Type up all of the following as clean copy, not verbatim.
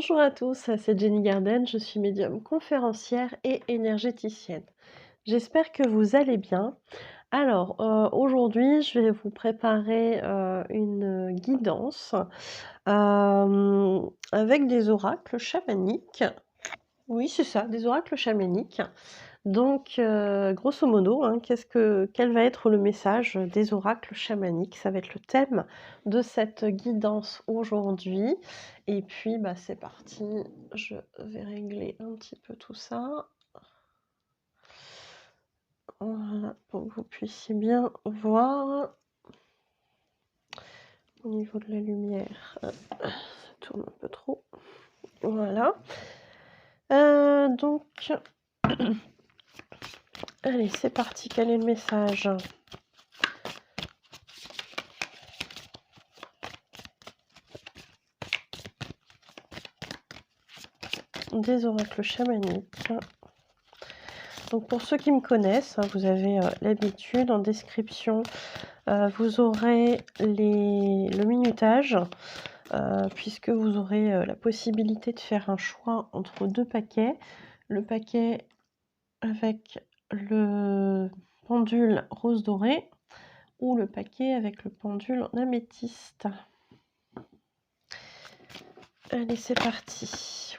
Bonjour à tous, c'est Jenny Garden, je suis médium conférencière et énergéticienne. J'espère que vous allez bien. Alors, aujourd'hui, je vais vous préparer, une guidance, avec des oracles chamaniques. Oui, c'est ça, des oracles chamaniques. Donc, grosso modo, hein, quel va être le message des oracles chamaniques? Ça va être le thème de cette guidance aujourd'hui. Et puis, bah, c'est parti, je vais régler un petit peu tout ça. Voilà, pour que vous puissiez bien voir. Au niveau de la lumière, ça tourne un peu trop. Voilà. Donc, allez, c'est parti, quel est le message? Des oracles chamaniques. Donc pour ceux qui me connaissent, hein, vous avez l'habitude, en description, vous aurez le minutage, puisque vous aurez la possibilité de faire un choix entre deux paquets. Le paquet avec le pendule rose doré ou le paquet avec le pendule en améthyste. Allez, c'est parti.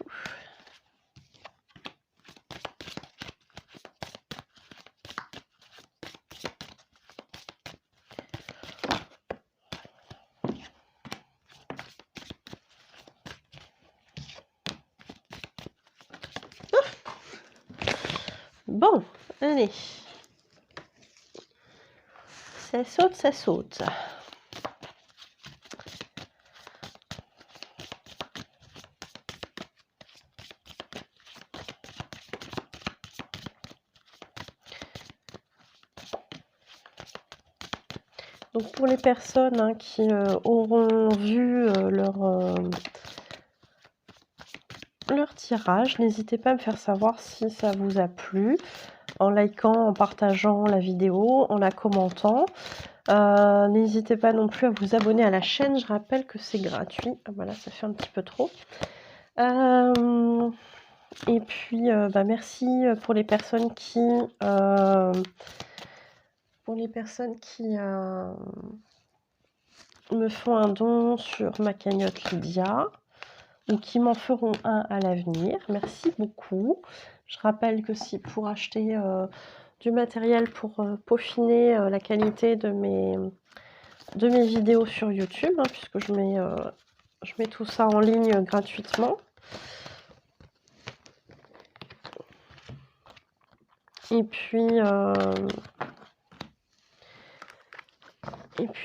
Bon, allez. Ça saute, ça saute. Donc pour les personnes hein, qui auront vu leur tirage, n'hésitez pas à me faire savoir si ça vous a plu, en likant, en partageant la vidéo, en la commentant. N'hésitez pas non plus à vous abonner à la chaîne, je rappelle que c'est gratuit. Ah, voilà, ça fait un petit peu trop. Et puis, bah, merci pour les personnes qui... me font un don sur ma cagnotte Lydia ou qui m'en feront un à l'avenir. Merci beaucoup. Je rappelle que si pour acheter du matériel pour peaufiner la qualité de mes vidéos sur YouTube, hein, puisque je mets tout ça en ligne gratuitement. Et puis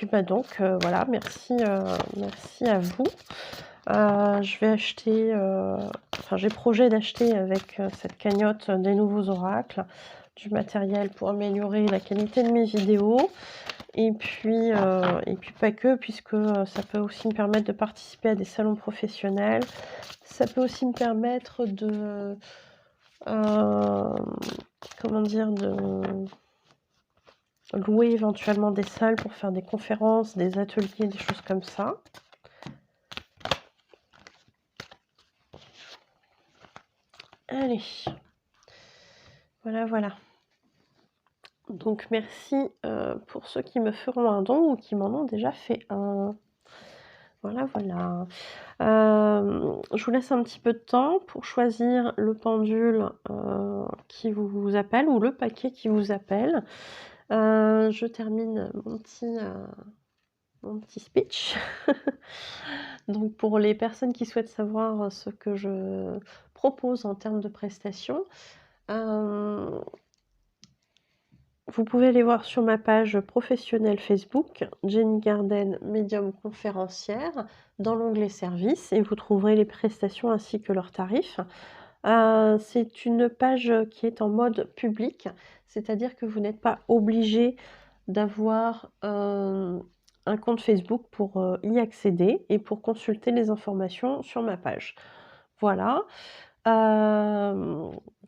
bah donc voilà, merci à vous. Je vais acheter, j'ai projet d'acheter avec cette cagnotte des nouveaux oracles, du matériel pour améliorer la qualité de mes vidéos. Et puis pas que, puisque ça peut aussi me permettre de participer à des salons professionnels. Ça peut aussi me permettre de, comment dire, de louer éventuellement des salles pour faire des conférences, des ateliers, des choses comme ça. Allez, voilà. Donc merci pour ceux qui me feront un don ou qui m'en ont déjà fait un. Voilà. Je vous laisse un petit peu de temps pour choisir le pendule qui vous appelle ou le paquet qui vous appelle. Je termine mon petit speech. Donc pour les personnes qui souhaitent savoir ce que je propose en termes de prestations, vous pouvez aller voir sur ma page professionnelle Facebook, Jenny Garden, médium conférencière, dans l'onglet services, et vous trouverez les prestations ainsi que leurs tarifs. C'est une page qui est en mode public, c'est-à-dire que vous n'êtes pas obligé d'avoir un compte Facebook pour y accéder et pour consulter les informations sur ma page. Voilà.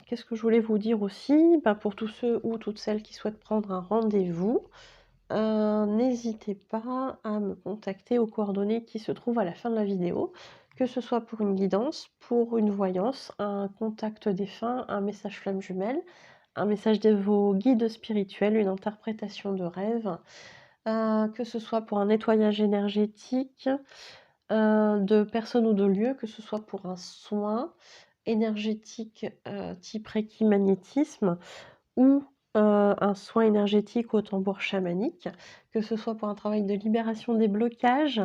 Qu'est-ce que je voulais vous dire aussi? Bah, pour tous ceux ou toutes celles qui souhaitent prendre un rendez-vous, n'hésitez pas à me contacter aux coordonnées qui se trouvent à la fin de la vidéo, que ce soit pour une guidance, pour une voyance, un contact défunt, un message flamme jumelle, un message de vos guides spirituels, une interprétation de rêve, que ce soit pour un nettoyage énergétique, de personnes ou de lieux, que ce soit pour un soin énergétique, type Reiki magnétisme ou un soin énergétique au tambour chamanique, que ce soit pour un travail de libération des blocages,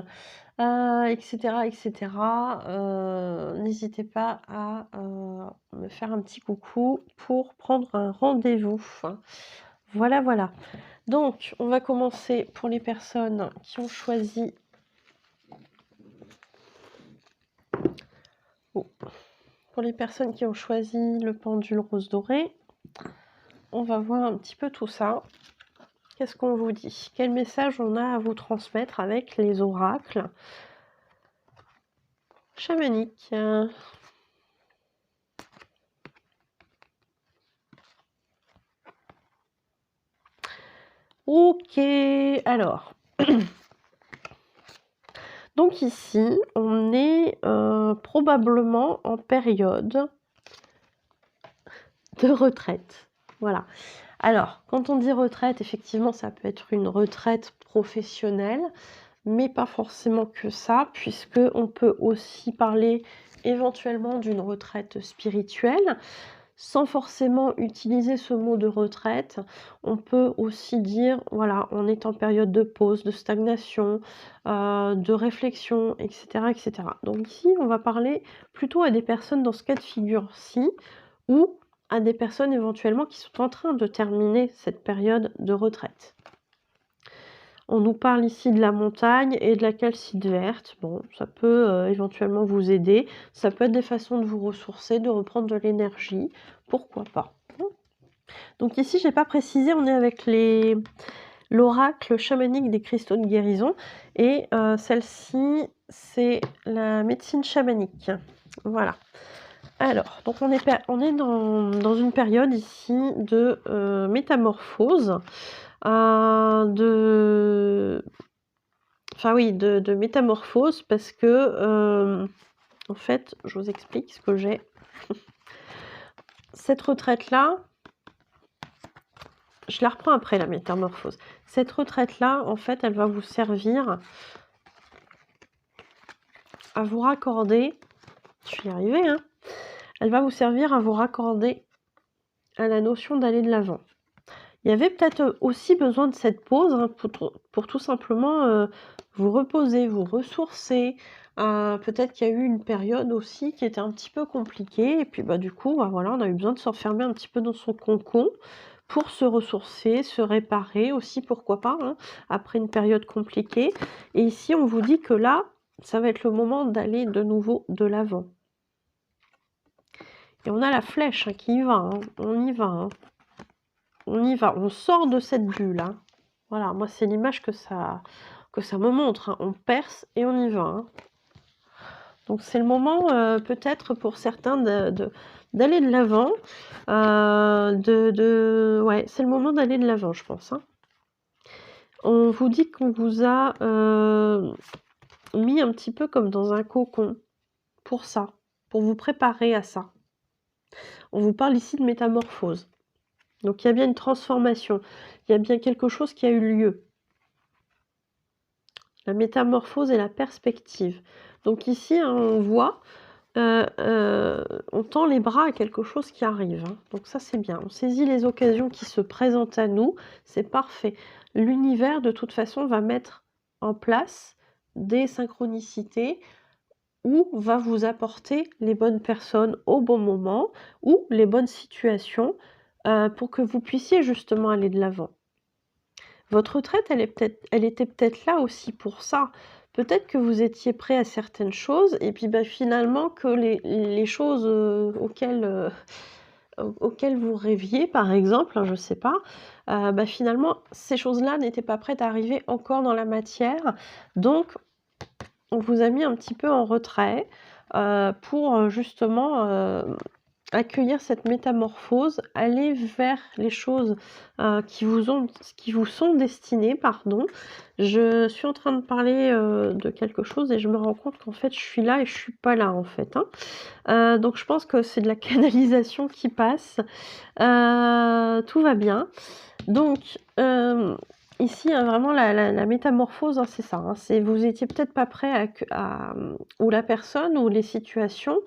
et cetera et cetera. N'hésitez pas à, me faire un petit coucou pour prendre un rendez-vous. Voilà, voilà. Donc on va commencer pour les personnes qui ont choisi pour les personnes qui ont choisi le pendule rose doré. On va voir un petit peu tout ça. Qu'est-ce qu'on vous dit? Quel message on a à vous transmettre avec les oracles chamaniques? Ok, alors. Donc ici, on est probablement en période de retraite. Voilà. Alors, quand on dit retraite, effectivement, ça peut être une retraite professionnelle, mais pas forcément que ça, puisque on peut aussi parler éventuellement d'une retraite spirituelle. Sans forcément utiliser ce mot de retraite, on peut aussi dire, voilà, on est en période de pause, de stagnation, de réflexion, etc., etc. Donc ici, on va parler plutôt à des personnes dans ce cas de figure-ci, ou à des personnes éventuellement qui sont en train de terminer cette période de retraite. On nous parle ici de la montagne et de la calcite verte. Bon, ça peut éventuellement vous aider. Ça peut être des façons de vous ressourcer, de reprendre de l'énergie. Pourquoi pas. Donc ici, je n'ai pas précisé, on est avec l'oracle chamanique des cristaux de guérison. Et celle-ci, c'est la médecine chamanique. Voilà. Alors, donc on est dans une période ici de métamorphose. De métamorphose parce que en fait, je vous explique ce que j'ai. Cette retraite-là, je la reprends après la métamorphose. Cette retraite-là, en fait, elle va vous servir à vous raccorder. Je vais y arriver, hein. Elle va vous servir à vous raccorder à la notion d'aller de l'avant. Il y avait peut-être aussi besoin de cette pause hein, pour tout simplement vous reposer, vous ressourcer. Peut-être qu'il y a eu une période aussi qui était un petit peu compliquée. Et puis du coup, voilà, on a eu besoin de s'enfermer un petit peu dans son cocon pour se ressourcer, se réparer aussi, pourquoi pas, hein, après une période compliquée. Et ici, on vous dit que là, ça va être le moment d'aller de nouveau de l'avant. Et on a la flèche hein, qui y va, hein, on y va. Hein. On y va, on sort de cette bulle. Hein. Voilà, moi c'est l'image que ça me montre. Hein. On perce et on y va. Hein. Donc c'est le moment peut-être pour certains d'aller de l'avant. Ouais, c'est le moment d'aller de l'avant, je pense. Hein. On vous dit qu'on vous a mis un petit peu comme dans un cocon pour ça, pour vous préparer à ça. On vous parle ici de métamorphose. Donc il y a bien une transformation, il y a bien quelque chose qui a eu lieu. La métamorphose et la perspective. Donc ici, hein, on voit, on tend les bras à quelque chose qui arrive. Hein. Donc ça, c'est bien. On saisit les occasions qui se présentent à nous. C'est parfait. L'univers, de toute façon, va mettre en place des synchronicités ou va vous apporter les bonnes personnes au bon moment ou les bonnes situations pour que vous puissiez justement aller de l'avant. Votre retraite, elle était peut-être là aussi pour ça. Peut-être que vous étiez prêt à certaines choses et puis finalement que les choses auxquelles vous rêviez, par exemple, hein, je ne sais pas, finalement, ces choses-là n'étaient pas prêtes à arriver encore dans la matière. Donc, on vous a mis un petit peu en retrait pour justement accueillir cette métamorphose, aller vers les choses qui vous sont destinées, pardon. Je suis en train de parler de quelque chose et je me rends compte qu'en fait je suis là et je suis pas là en fait, hein. Donc je pense que c'est de la canalisation qui passe. Tout va bien. Donc ici, hein, vraiment la métamorphose, hein, c'est ça, hein, c'est vous étiez peut-être pas prêt ou la personne ou les situations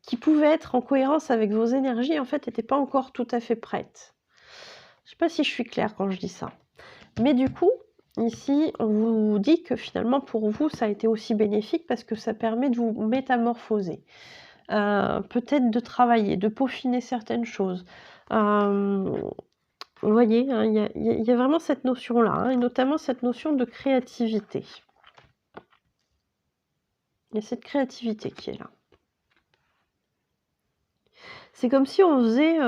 qui pouvaient être en cohérence avec vos énergies, en fait, n'étaient pas encore tout à fait prêtes. Je sais pas si je suis claire quand je dis ça. Mais du coup, ici, on vous dit que finalement, pour vous, ça a été aussi bénéfique parce que ça permet de vous métamorphoser. Peut-être de travailler, de peaufiner certaines choses. Vous voyez, hein, il y a vraiment cette notion-là, hein, et notamment cette notion de créativité. Il y a cette créativité qui est là. C'est comme si on faisait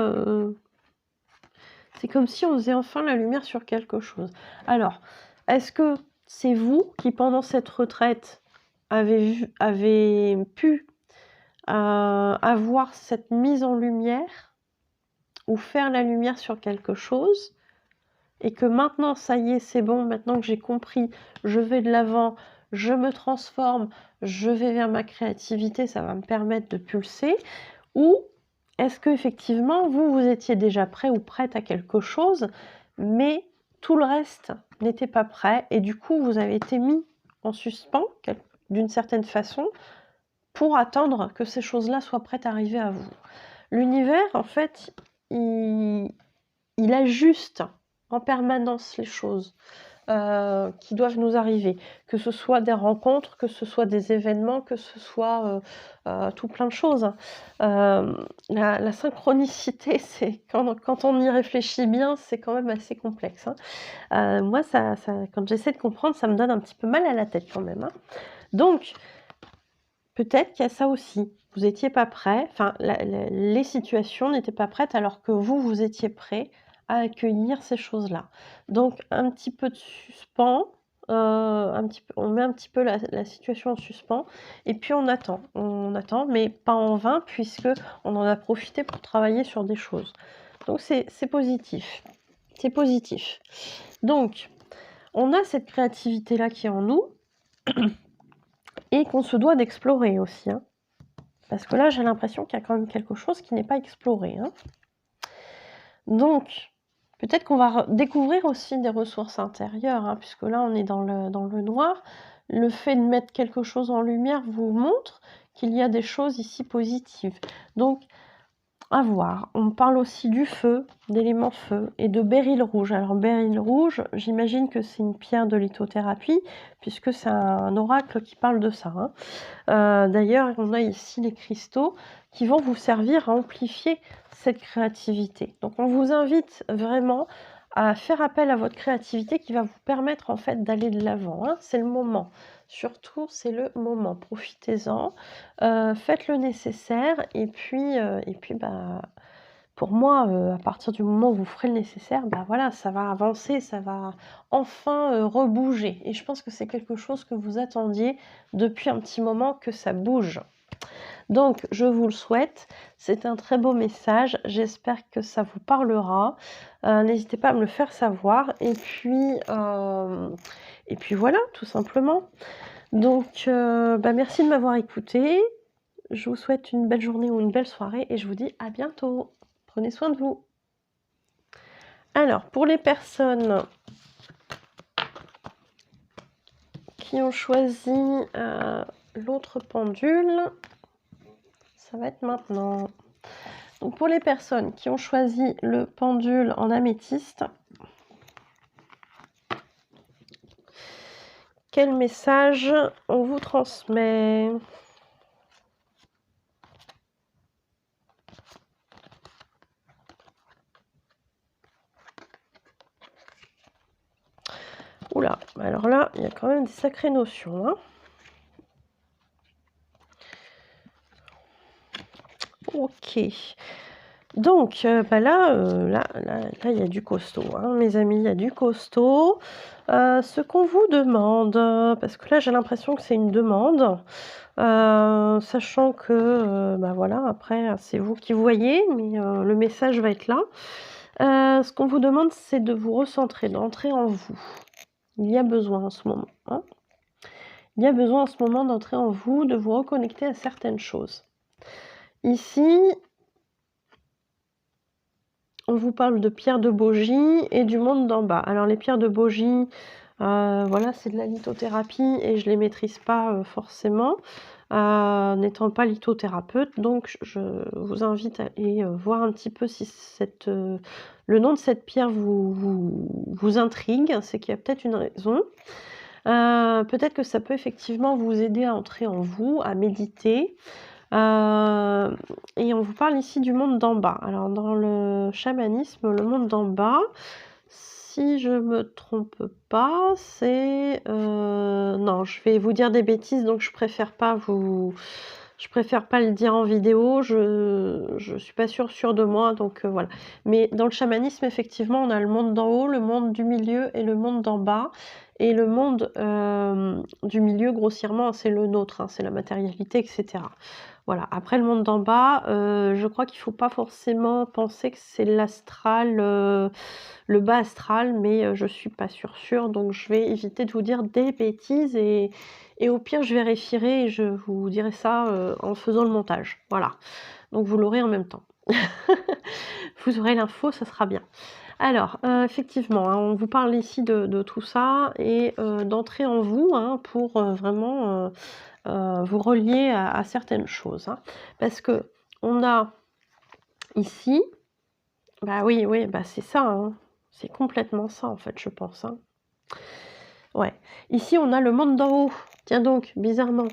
enfin la lumière sur quelque chose. Alors, est-ce que c'est vous qui, pendant cette retraite, avez pu avoir cette mise en lumière ou faire la lumière sur quelque chose et que maintenant, ça y est, c'est bon, maintenant que j'ai compris, je vais de l'avant, je me transforme, je vais vers ma créativité, ça va me permettre de pulser, ou est-ce qu'effectivement, vous étiez déjà prêt ou prête à quelque chose, mais tout le reste n'était pas prêt, et du coup, vous avez été mis en suspens, d'une certaine façon, pour attendre que ces choses-là soient prêtes à arriver à vous. L'univers, en fait, il ajuste en permanence les choses qui doivent nous arriver, que ce soit des rencontres, que ce soit des événements, que ce soit tout plein de choses. La synchronicité, c'est quand on y réfléchit bien, c'est quand même assez complexe, hein. Moi, quand j'essaie de comprendre, ça me donne un petit peu mal à la tête quand même, hein. Donc, peut-être qu'il y a ça aussi. Vous n'étiez pas prêt, enfin, les situations n'étaient pas prêtes alors que vous étiez prêt à accueillir ces choses-là. Donc, un petit peu de suspens, on met un petit peu la situation en suspens et puis on attend, mais pas en vain puisque on en a profité pour travailler sur des choses. Donc, c'est positif. C'est positif. Donc, on a cette créativité-là qui est en nous et qu'on se doit d'explorer aussi, hein. Parce que là, j'ai l'impression qu'il y a quand même quelque chose qui n'est pas exploré, hein. Donc, peut-être qu'on va découvrir aussi des ressources intérieures, hein, puisque là, on est dans le noir. Le fait de mettre quelque chose en lumière vous montre qu'il y a des choses ici positives. Donc, à voir. On parle aussi du feu, d'éléments feu et de béryl rouge. Alors, béryl rouge, j'imagine que c'est une pierre de lithothérapie, puisque c'est un oracle qui parle de ça, hein. D'ailleurs, on a ici les cristaux qui vont vous servir à amplifier cette créativité. Donc, on vous invite vraiment à faire appel à votre créativité qui va vous permettre en fait d'aller de l'avant, hein. C'est le moment. Surtout, c'est le moment. Profitez-en, faites le nécessaire et puis bah, pour moi, à partir du moment où vous ferez le nécessaire, bah voilà, ça va avancer, ça va enfin rebouger. Et je pense que c'est quelque chose que vous attendiez depuis un petit moment que ça bouge. Donc, je vous le souhaite. C'est un très beau message. J'espère que ça vous parlera. N'hésitez pas à me le faire savoir. Et puis voilà, tout simplement. Donc, bah merci de m'avoir écouté. Je vous souhaite une belle journée ou une belle soirée et je vous dis à bientôt. Prenez soin de vous. Alors, pour les personnes qui ont choisi l'autre pendule, ça va être maintenant. Donc, pour les personnes qui ont choisi le pendule en améthyste, quel message on vous transmet ? Oula, alors là, il y a quand même des sacrées notions, hein. Ok. Donc, bah là, il y a du costaud, hein, mes amis, il y a du costaud. Ce qu'on vous demande, parce que là, j'ai l'impression que c'est une demande, sachant que, bah voilà, après, c'est vous qui voyez, mais le message va être là. Ce qu'on vous demande, c'est de vous recentrer, d'entrer en vous. Il y a besoin en ce moment, hein. Il y a besoin en ce moment d'entrer en vous, de vous reconnecter à certaines choses. Ici, on vous parle de pierres de Bogie et du monde d'en bas. Alors les pierres de Bogie, voilà, c'est de la lithothérapie et je les maîtrise pas, forcément, n'étant pas lithothérapeute. Donc je vous invite à aller, voir un petit peu si le nom de cette pierre vous intrigue, c'est qu'il y a peut-être une raison. Peut-être que ça peut effectivement vous aider à entrer en vous, à méditer. Et on vous parle ici du monde d'en bas. Alors dans le chamanisme, le monde d'en bas, si je me trompe pas, c'est non, je vais vous dire des bêtises, donc je préfère pas le dire en vidéo. Je suis pas sûre de moi, donc voilà. Mais dans le chamanisme, effectivement, on a le monde d'en haut, le monde du milieu et le monde d'en bas. Et le monde du milieu, grossièrement, c'est le nôtre, hein, c'est la matérialité, etc. Voilà. Après le monde d'en bas, je crois qu'il faut pas forcément penser que c'est l'astral, le bas astral, mais je suis pas sûre, donc je vais éviter de vous dire des bêtises et au pire je vérifierai et je vous dirai ça, en faisant le montage. Voilà. Donc vous l'aurez en même temps. Vous aurez l'info, ça sera bien. Alors, effectivement, hein, on vous parle ici de tout ça et d'entrer en vous, hein, pour, vraiment, vous relier à certaines choses, hein. Parce qu'on a ici, bah oui, bah c'est ça, hein, c'est complètement ça en fait, je pense, hein. Ouais. Ici, on a le monde d'en haut, tiens donc, bizarrement.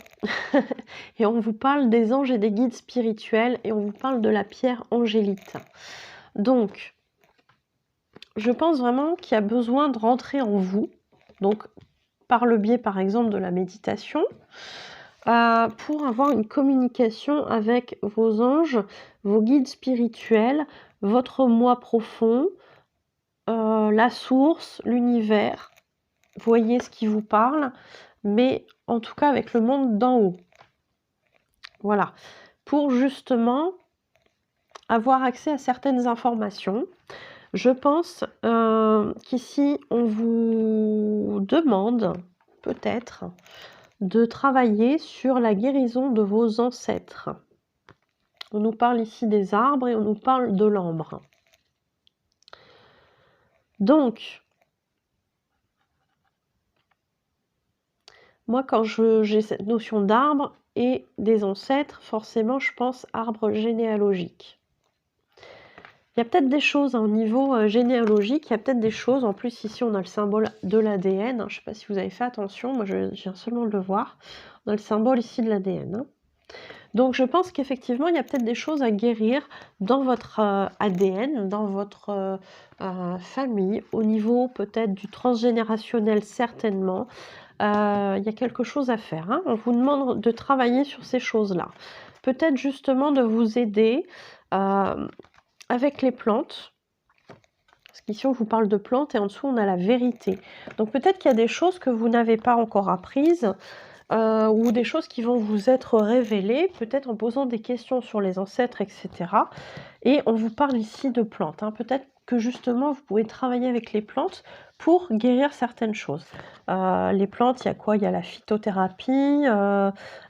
Et on vous parle des anges et des guides spirituels et on vous parle de la pierre angélite. Donc, je pense vraiment qu'il y a besoin de rentrer en vous, donc par le biais par exemple de la méditation, pour avoir une communication avec vos anges, vos guides spirituels, votre moi profond, la source, l'univers. Voyez ce qui vous parle, mais en tout cas avec le monde d'en haut. Voilà. Pour justement avoir accès à certaines informations. Je pense qu'ici, on vous demande peut-être de travailler sur la guérison de vos ancêtres. On nous parle ici des arbres et on nous parle de l'ambre. Donc, moi, quand j'ai cette notion d'arbre et des ancêtres, forcément, je pense arbre généalogique. Il y a peut-être des choses au niveau généalogique, il y a peut-être des choses, en plus ici on a le symbole de l'ADN, hein, je ne sais pas si vous avez fait attention, moi je viens seulement de le voir, on a le symbole ici de l'ADN. Hein. Donc je pense qu'effectivement il y a peut-être des choses à guérir dans votre ADN, dans votre famille, au niveau peut-être du transgénérationnel certainement, il y a quelque chose à faire. Hein. On vous demande de travailler sur ces choses-là. Peut-être justement de vous aider avec les plantes, parce qu'ici on vous parle de plantes et en dessous on a la vérité. Donc peut-être qu'il y a des choses que vous n'avez pas encore apprises ou des choses qui vont vous être révélées, peut-être en posant des questions sur les ancêtres, etc. Et on vous parle ici de plantes. Hein. Peut-être que justement vous pouvez travailler avec les plantes pour guérir certaines choses. Les plantes, il y a quoi? Il y a la phytothérapie,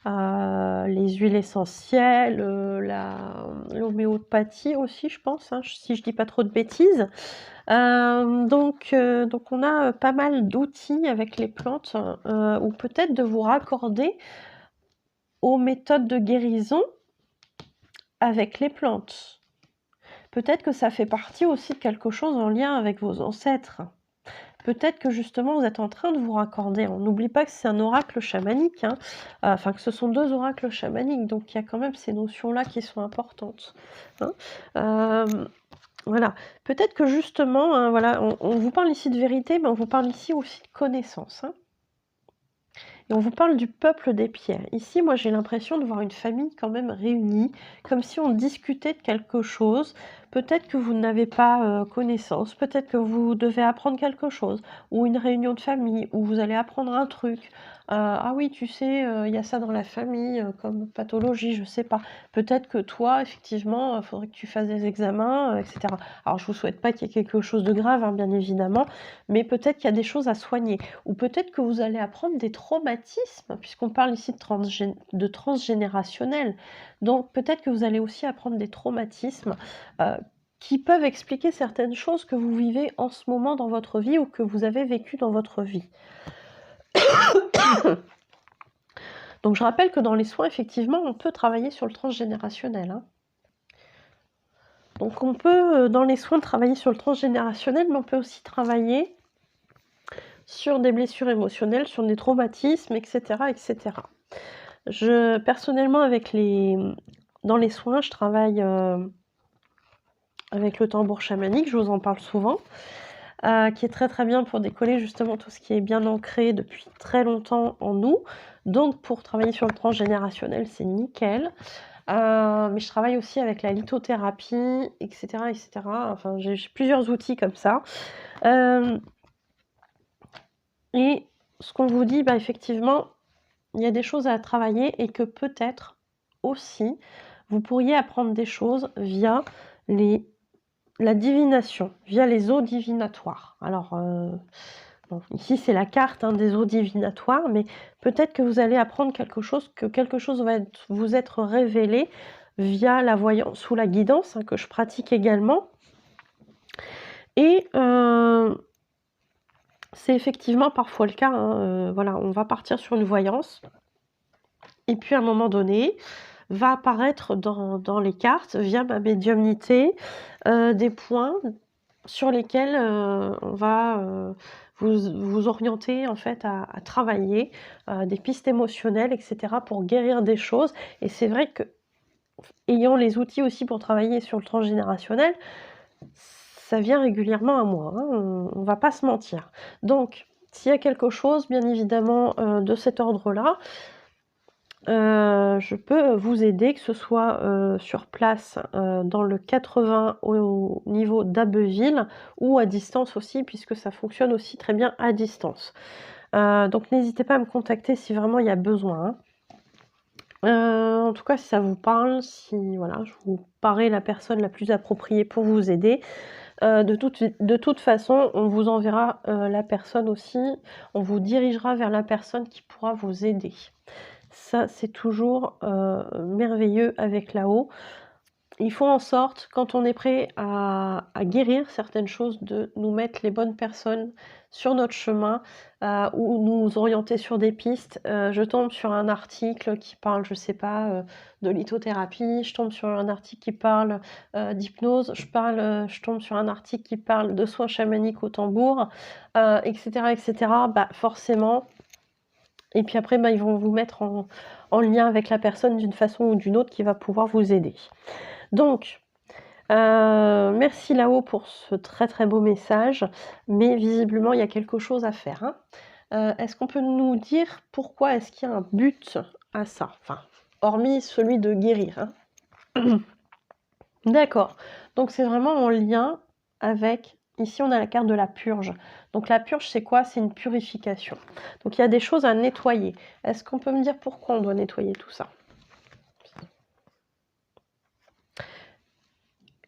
les huiles essentielles, l'homéopathie aussi, je pense, hein, si je dis pas trop de bêtises. Donc on a pas mal d'outils avec les plantes, ou peut-être de vous raccorder aux méthodes de guérison avec les plantes. Peut-être que ça fait partie aussi de quelque chose en lien avec vos ancêtres. Peut-être que justement vous êtes en train de vous raccorder. On n'oublie pas que c'est un oracle chamanique, hein, enfin que ce sont 2 oracles chamaniques, donc il y a quand même ces notions-là qui sont importantes. Hein. Voilà. Peut-être que justement, hein, voilà, on vous parle ici de vérité, mais on vous parle ici aussi de connaissance. Hein. Et on vous parle du peuple des pierres. Ici, moi, j'ai l'impression de voir une famille quand même réunie, comme si on discutait de quelque chose. peut-être que vous n'avez pas connaissance, peut-être que vous devez apprendre quelque chose, ou une réunion de famille, où vous allez apprendre un truc. Ah oui, tu sais, il y a ça dans la famille comme pathologie, je sais pas. Peut-être que toi, effectivement, il faudrait que tu fasses des examens, etc. Alors, je vous souhaite pas qu'il y ait quelque chose de grave, hein, bien évidemment, mais peut-être qu'il y a des choses à soigner. Ou peut-être que vous allez apprendre des traumatismes, puisqu'on parle ici de transgénérationnel. Donc, peut-être que vous allez aussi apprendre des traumatismes qui peuvent expliquer certaines choses que vous vivez en ce moment dans votre vie ou que vous avez vécues dans votre vie. Donc, je rappelle que dans les soins, effectivement, on peut travailler sur le transgénérationnel, hein. Donc, on peut, dans les soins, travailler sur le transgénérationnel, mais on peut aussi travailler sur des blessures émotionnelles, sur des traumatismes, etc., etc. Personnellement, dans les soins, je travaille avec le tambour chamanique, je vous en parle souvent, qui est très très bien pour décoller justement tout ce qui est bien ancré depuis très longtemps en nous. Donc pour travailler sur le transgénérationnel, c'est nickel. Mais je travaille aussi avec la lithothérapie, etc., etc. Enfin, j'ai plusieurs outils comme ça. Et ce qu'on vous dit, effectivement, il y a des choses à travailler et que peut-être aussi, vous pourriez apprendre des choses via la divination, via les eaux divinatoires. Alors, bon, ici c'est la carte des eaux divinatoires, mais peut-être que vous allez apprendre quelque chose, que quelque chose va vous être révélé via la voyance ou la guidance, que je pratique également. Et c'est effectivement parfois le cas, voilà, on va partir sur une voyance, et puis à un moment donné, va apparaître dans les cartes, via ma médiumnité, des points sur lesquels on va vous orienter en fait à travailler des pistes émotionnelles, etc., pour guérir des choses. Et c'est vrai que, ayant les outils aussi pour travailler sur le transgénérationnel, ça vient régulièrement à moi, hein, on va pas se mentir. Donc, s'il y a quelque chose, bien évidemment, de cet ordre-là, je peux vous aider, que ce soit sur place dans le 80 au niveau d'Abbeville, ou à distance aussi, puisque ça fonctionne aussi très bien à distance. Donc n'hésitez pas à me contacter si vraiment il y a besoin, hein. En tout cas, si ça vous parle, si voilà, je vous parais la personne la plus appropriée pour vous aider. De toute façon, on vous enverra la personne aussi, on vous dirigera vers la personne qui pourra vous aider. Ça, c'est toujours merveilleux avec là-haut. Il faut en sorte, quand on est prêt à guérir certaines choses, de nous mettre les bonnes personnes sur notre chemin ou nous orienter sur des pistes. Je tombe sur un article qui parle, je sais pas, de lithothérapie, je tombe sur un article qui parle d'hypnose, je tombe sur un article qui parle de soins chamaniques au tambour, etc., etc. Forcément. Et puis après, ils vont vous mettre en lien avec la personne d'une façon ou d'une autre qui va pouvoir vous aider. Donc, merci là-haut pour ce très très beau message, mais visiblement il y a quelque chose à faire, hein. Est-ce qu'on peut nous dire pourquoi est-ce qu'il y a un but à ça? Enfin, hormis celui de guérir, hein. D'accord, donc c'est vraiment en lien avec, ici on a la carte de la purge. Donc la purge c'est quoi? C'est une purification. Donc il y a des choses à nettoyer. Est-ce qu'on peut me dire pourquoi on doit nettoyer tout ça?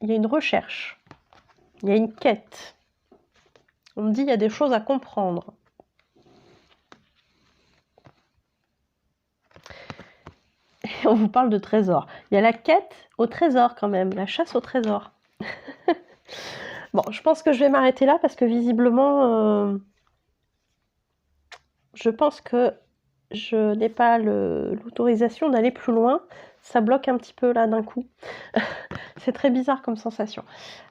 Il y a une recherche, il y a une quête. On me dit il y a des choses à comprendre. Et on vous parle de trésor. Il y a la quête au trésor quand même, la chasse au trésor. Bon, je pense que je vais m'arrêter là parce que visiblement, je pense que je n'ai pas l'autorisation d'aller plus loin. Ça bloque un petit peu là d'un coup. C'est très bizarre comme sensation.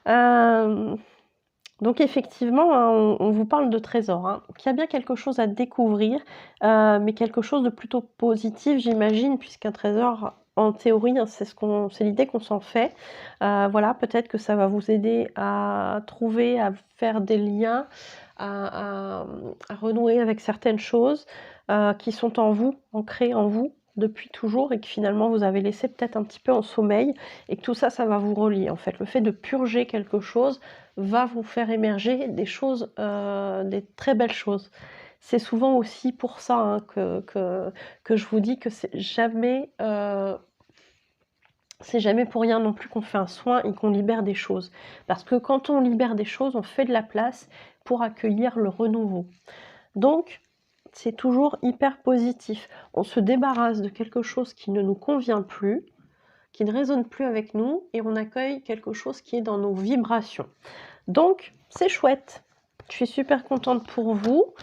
Donc effectivement, hein, on vous parle de trésor, hein. Donc, il y a bien quelque chose à découvrir, mais quelque chose de plutôt positif, j'imagine, puisqu'un trésor, en théorie, hein, c'est l'idée qu'on s'en fait. Voilà, peut-être que ça va vous aider à trouver, à faire des liens, à renouer avec certaines choses qui sont en vous, ancrées en vous, depuis toujours et que finalement vous avez laissé peut-être un petit peu en sommeil et que tout ça, ça va vous relier en fait. Le fait de purger quelque chose va vous faire émerger des choses, des très belles choses. C'est souvent aussi pour ça, hein, que je vous dis que c'est jamais pour rien non plus qu'on fait un soin et qu'on libère des choses. Parce que quand on libère des choses, on fait de la place pour accueillir le renouveau. Donc, c'est toujours hyper positif. On se débarrasse de quelque chose qui ne nous convient plus, qui ne résonne plus avec nous, et on accueille quelque chose qui est dans nos vibrations. Donc, c'est chouette. Je suis super contente pour vous.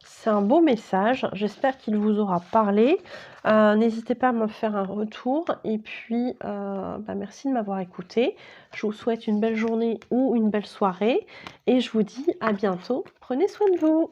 C'est un beau message. J'espère qu'il vous aura parlé. N'hésitez pas à me faire un retour. Et puis, merci de m'avoir écouté. Je vous souhaite une belle journée ou une belle soirée. Et je vous dis à bientôt. Prenez soin de vous.